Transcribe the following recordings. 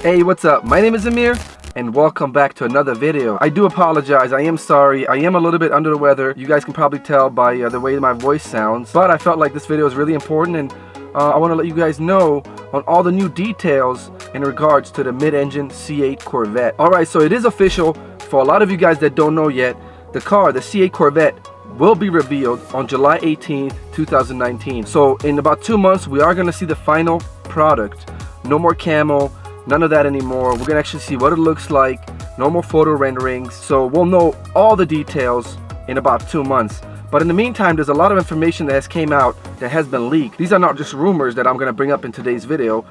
Hey, what's up? My name is Amir and welcome back to another video. I do apologize, I am sorry, I am a little bit under the weather. You guys can probably tell by the way my voice sounds, but I felt like this video is really important and I want to let you guys know on all the new details in regards to the mid-engine C8 Corvette. Alright, so it is official. For a lot of you guys that don't know yet, the car, the C8 Corvette, will be revealed on July 18th, 2019. So in about 2 months, we are going to see the final product. No more camo, none of that anymore. We're going to actually see what it looks like. No more photo renderings. So we'll know all the details in about 2 months. But in the meantime, there's a lot of information that has came out that has been leaked. These are not just rumors that I'm going to bring up in today's video.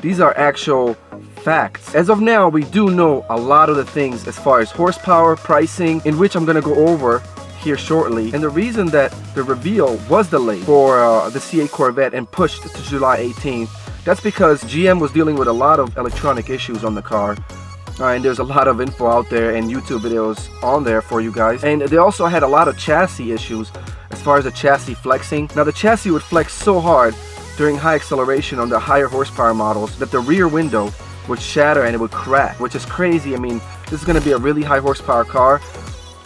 These are actual facts. As of now, we do know a lot of the things as far as horsepower, pricing, in which I'm going to go over here shortly. And the reason that the reveal was delayed for the C8 Corvette and pushed to July 18th, that's because GM was dealing with a lot of electronic issues on the car. And there's a lot of info out there and YouTube videos on there for you guys. And they also had a lot of chassis issues as far as the chassis flexing. Now the chassis would flex so hard during high acceleration on the higher horsepower models that the rear window would shatter and it would crack, which is crazy. I mean, this is going to be a really high horsepower car,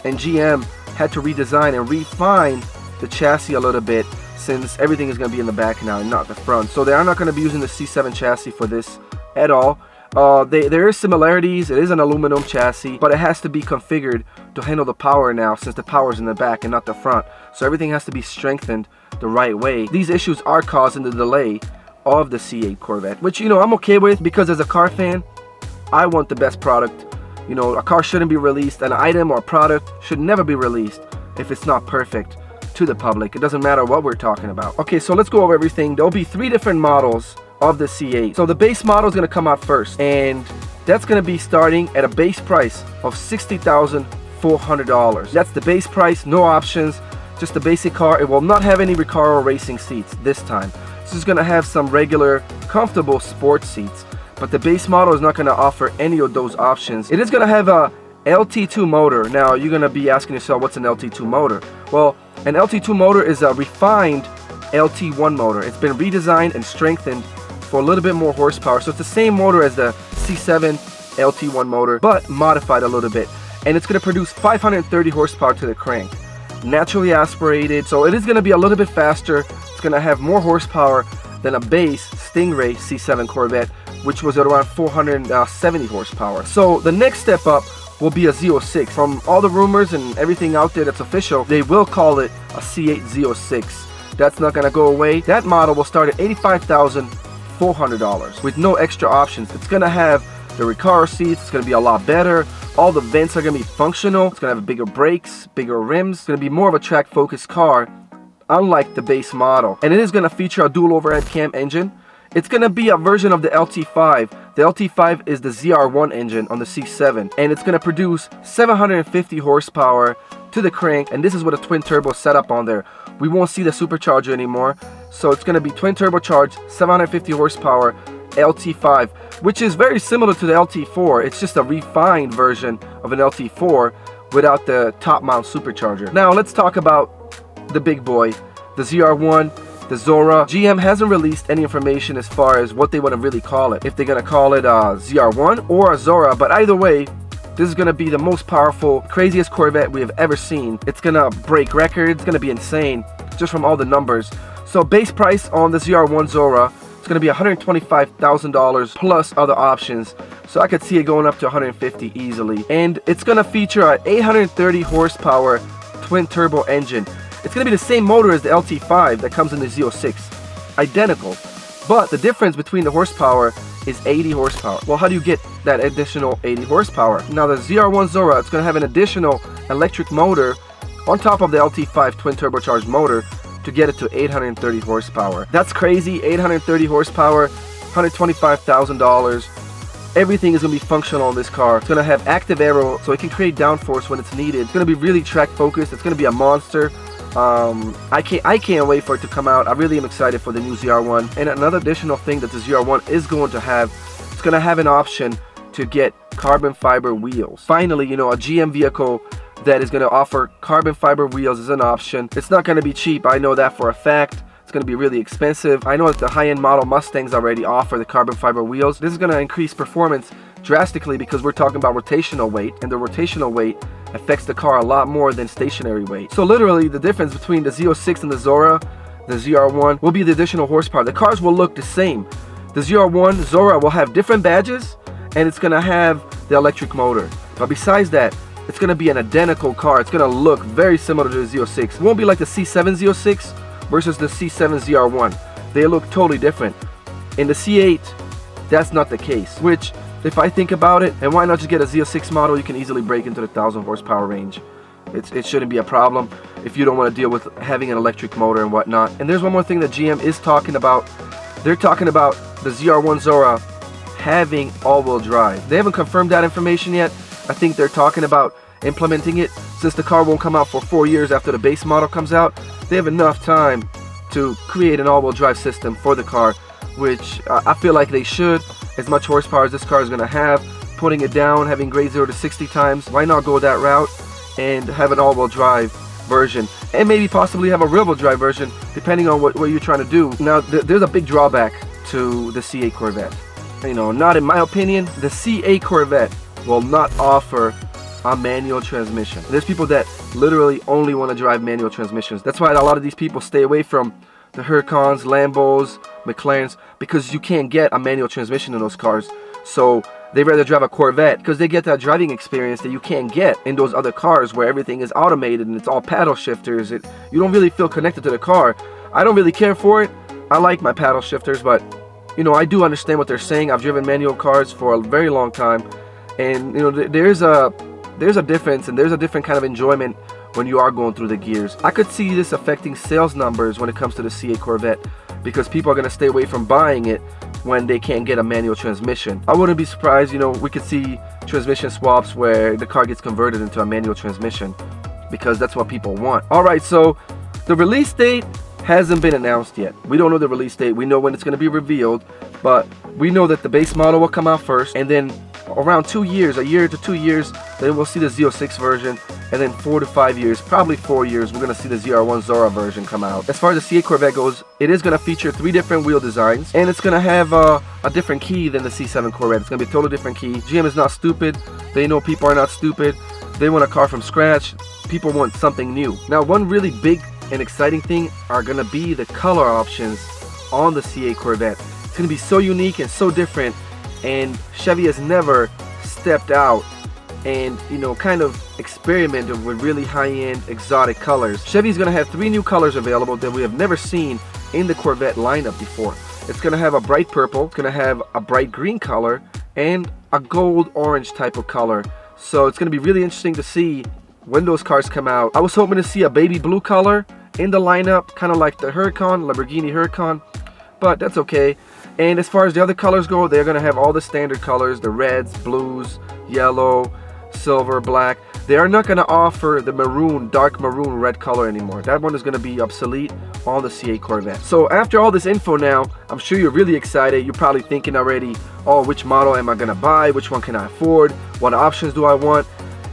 and GM had to redesign and refine the chassis a little bit since everything is going to be in the back now and not the front. So they are not going to be using the C7 chassis for this at all. There is similarities. It is an aluminum chassis, but it has to be configured to handle the power now, since the power is in the back and not the front. So everything has to be strengthened the right way. These issues are causing the delay of the C8 Corvette, which, you know, I'm okay with, because as a car fan, I want the best product. You know, a car shouldn't be released, an item or a product should never be released if it's not perfect to the public. It doesn't matter what we're talking about. Okay, so let's go over everything. There'll be 3 different models of the C8. So the base model is going to come out first, and that's going to be starting at a base price of $60,400. That's the base price, no options, just the basic car. It will not have any Recaro racing seats this time. This is going to have some regular, comfortable sports seats, but the base model is not going to offer any of those options. It is going to have a LT2 motor. Now you're going to be asking yourself, what's an LT2 motor? Well, an LT2 motor is a refined LT1 motor. It's been redesigned and strengthened for a little bit more horsepower. So it's the same motor as the C7 LT1 motor, but modified a little bit. And it's going to produce 530 horsepower to the crank. Naturally aspirated, so it is going to be a little bit faster. It's going to have more horsepower than a base Stingray C7 Corvette, which was at around 470 horsepower. So the next step up will be a Z06. From all the rumors and everything out there that's official, they will call it a C8 Z06. That's not going to go away. That model will start at $85,400 with no extra options. It's going to have the Recaro seats. It's going to be a lot better. All the vents are going to be functional. It's going to have bigger brakes, bigger rims. It's going to be more of a track focused car, unlike the base model. And it is going to feature a dual overhead cam engine. It's going to be a version of the LT5. The LT5 is the ZR1 engine on the C7, and it's going to produce 750 horsepower to the crank, and this is with a twin turbo setup on there. We won't see the supercharger anymore, so it's going to be twin turbocharged, 750 horsepower LT5, which is very similar to the LT4. It's just a refined version of an LT4 without the top mount supercharger. Now let's talk about the big boy, the ZR1, the Zora. GM hasn't released any information as far as what they want to really call it. If they're going to call it a ZR1 or a Zora, but either way, this is going to be the most powerful, craziest Corvette we have ever seen. It's going to break records. It's going to be insane just from all the numbers. So base price on the ZR1 Zora, it's going to be $125,000 plus other options. So I could see it going up to $150,000 easily. And it's going to feature an 830 horsepower twin turbo engine. It's going to be the same motor as the LT5 that comes in the Z06. Identical. But the difference between the horsepower is 80 horsepower. Well, how do you get that additional 80 horsepower? Now the ZR1 Zora, it's going to have an additional electric motor on top of the LT5 twin turbocharged motor to get it to 830 horsepower. That's crazy. 830 horsepower, $125,000. Everything is going to be functional on this car. It's going to have active aero, so it can create downforce when it's needed. It's going to be really track focused. It's going to be a monster. I can't wait for it to come out. I really am excited for the new ZR1. And another additional thing that the ZR1 is going to have, it's going to have an option to get carbon fiber wheels. Finally, you know, a GM vehicle that is going to offer carbon fiber wheels is an option. It's not going to be cheap, I know that for a fact. It's going to be really expensive. I know that the high-end model Mustangs already offer the carbon fiber wheels. This is going to increase performance drastically because we're talking about rotational weight, and the rotational weight affects the car a lot more than stationary weight. So literally the difference between the Z06 and the Zora, the ZR1, will be the additional horsepower. The cars will look the same. The ZR1 Zora will have different badges, and it's going to have the electric motor. But besides that, it's going to be an identical car. It's going to look very similar to the Z06. It won't be like the C7 Z06 versus the C7 ZR1. They look totally different. In the C8, that's not the case. Which, if I think about it, and why not just get a Z06 model, you can easily break into the 1,000 horsepower range. It shouldn't be a problem if you don't want to deal with having an electric motor and whatnot. And there's one more thing that GM is talking about. They're talking about the ZR1 Zora having all-wheel drive. They haven't confirmed that information yet. I think they're talking about implementing it. Since the car won't come out for 4 years after the base model comes out, they have enough time to create an all-wheel drive system for the car, which I feel like they should. As much horsepower as this car is going to have, putting it down, having grade 0 to 60 times, why not go that route and have an all-wheel drive version, and maybe possibly have a rear-wheel drive version depending on what you're trying to do. Now there's a big drawback to the C8 Corvette. You know, not in my opinion, the C8 Corvette will not offer a manual transmission. There's people that literally only want to drive manual transmissions. That's why a lot of these people stay away from the Huracans, Lambos, McLarens, because you can't get a manual transmission in those cars. So they rather drive a Corvette because they get that driving experience that you can't get in those other cars where everything is automated and it's all paddle shifters. You don't really feel connected to the car. I don't really care for it. I like my paddle shifters, but you know, I do understand what they're saying. I've driven manual cars for a very long time, and you know, there's a difference, and there's a different kind of enjoyment when you are going through the gears. I could see this affecting sales numbers when it comes to the C8 Corvette, because people are going to stay away from buying it when they can't get a manual transmission. I wouldn't be surprised, you know, we could see transmission swaps where the car gets converted into a manual transmission, because that's what people want. Alright, so the release date hasn't been announced yet. We don't know the release date. We know when it's going to be revealed, but we know that the base model will come out first, and then around 2 years, a year to 2 years, then we'll see the Z06 version, and then 4 to 5 years, probably 4 years, we're going to see the ZR1 Zora version come out. As far as the C8 Corvette goes, it is going to feature 3 different wheel designs, and it's going to have a different key than the C7 Corvette. It's going to be a totally different key. GM is not stupid. They know people are not stupid. They want a car from scratch. People want something new. Now, one really big and exciting thing are going to be the color options on the C8 Corvette. It's going to be so unique and so different, and Chevy has never stepped out and, you know, kind of experimented with really high-end exotic colors. Chevy's going to have 3 new colors available that we have never seen in the Corvette lineup before. It's going to have a bright purple, it's going to have a bright green color, and a gold orange type of color. So it's going to be really interesting to see when those cars come out. I was hoping to see a baby blue color in the lineup, kind of like the Huracan, Lamborghini Huracan, but that's okay. And as far as the other colors go, they're going to have all the standard colors, the reds, blues, yellow, silver, black. They are not going to offer the maroon, dark maroon red color anymore. That one is going to be obsolete on the C8 Corvette. So after all this info now, I'm sure you're really excited. You're probably thinking already, oh, which model am I going to buy? Which one can I afford? What options do I want?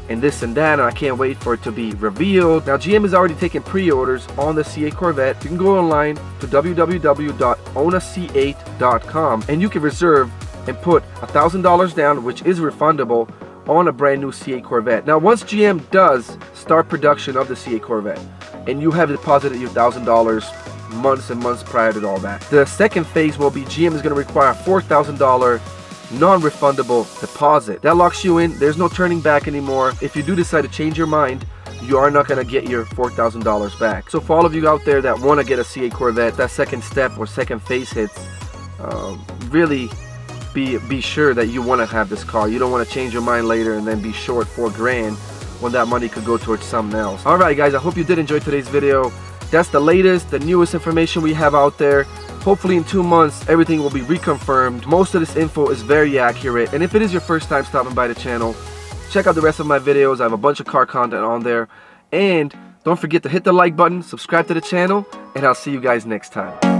And this and that, and I can't wait for it to be revealed. Now, GM is already taking pre-orders on the C8 Corvette. You can go online to www.ownac8.com and you can reserve and put $1,000 down, which is refundable, on a brand new C8 Corvette. Now, once GM does start production of the C8 Corvette and you have deposited your $1,000 months and months prior to all that, the second phase will be GM is going to require a $4,000 non-refundable deposit. That locks you in. There's no turning back anymore. If you do decide to change your mind, you are not going to get your $4,000 back. So for all of you out there that want to get a C8 Corvette, that second step or second phase hits, really be sure that you want to have this car. You don't want to change your mind later and then be short $4 grand when that money could go towards something else. Alright guys, I hope you did enjoy today's video. That's the latest, the newest information we have out there. Hopefully in 2 months, everything will be reconfirmed. Most of this info is very accurate. And if it is your first time stopping by the channel, check out the rest of my videos. I have a bunch of car content on there. And don't forget to hit the like button, subscribe to the channel, and I'll see you guys next time.